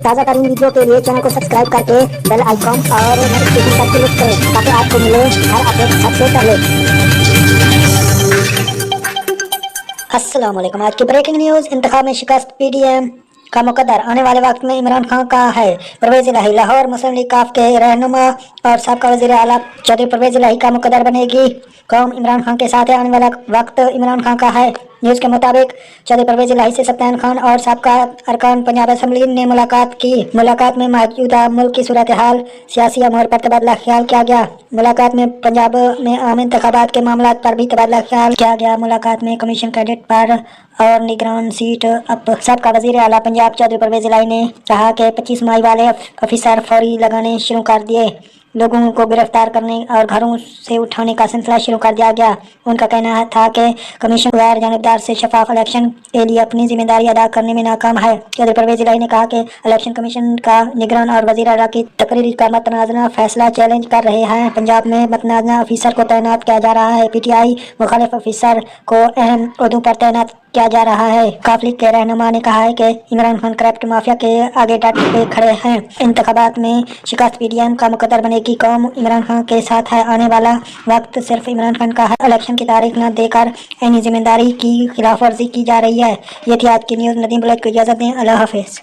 ताज़ा तरीन वीडियो के लिए चैनल को सब्सक्राइब करके बेल आइकॉन और नोटिफिकेशन पर क्लिक करें ताकि आपको मिले हर अपडेट सबसे पहले। अस्सलाम वालेकुम। आज की ब्रेकिंग न्यूज़, इंतखाब में शिकस्त पीडीएम का मुकद्दर आने वाले वक्त में इमरान खान का है। परवेज इलाही लाहौर मुस्लिम लीग काफ के रहनुमा और साबका वज़ीर आला चौधरी परवेज इलाही का मुकद्दर बनेगी। कौम इमरान खान के साथ है, आने वाला वक्त इमरान खान का है। न्यूज़ के मुताबिक चौधरी परवेज इलाही से सत्तान खान और साबका अरकान पंजाब असम्बली ने मुलाकात की। मुलाकात में मौजूदा मुल्क की सूरत हाल, सियासी अमूर पर तबादला ख्याल किया गया। मुलाकात में पंजाब में आम इंतखाबात के मामला पर भी तबादला ख्याल किया गया। मुलाकात में कमीशन कैडेट पर और निगरान सीट अप सबका वज़ीर आला पंजाब चौधरी परवेज इलाही ने कहा कि 25 मई वाले ऑफिसर फौरी लगाने शुरू कर दिए। लोगों को गिरफ्तार करने और घरों से उठाने का सिलसिला शुरू कर दिया गया। उनका कहना था कि कमीशन गैर जानिबदार से शफाफ इलेक्शन के लिए अपनी जिम्मेदारी अदा करने में नाकाम है। चौधरी परवेज इलाही ने कहा कि इलेक्शन कमीशन का निगरान और वज़ीर आला की तकरीर का मतनाज़ा फैसला चैलेंज कर रहे हैं। पंजाब में मतनाज़ा ऑफिसर को तैनात किया जा रहा है। पीटीआई मुखालिफ ऑफिसर को अहम ओहदों पर तैनात किया जा रहा है। काफिले के रहनुमा ने कहा है कि इमरान खान करप्ट माफिया के आगे डट के खड़े हैं। इंतखाबात में शिकस्त पीडीएम का मुकद्दर बनेगी। कौम इमरान खान के साथ है, आने वाला वक्त सिर्फ इमरान खान का है। इलेक्शन की तारीख न देकर अपनी जिम्मेदारी की खिलाफ वर्जी की जा रही है। ये थी आज की न्यूज़। नदीम बुलेट को इजाजत दें। अल्लाह हाफिज।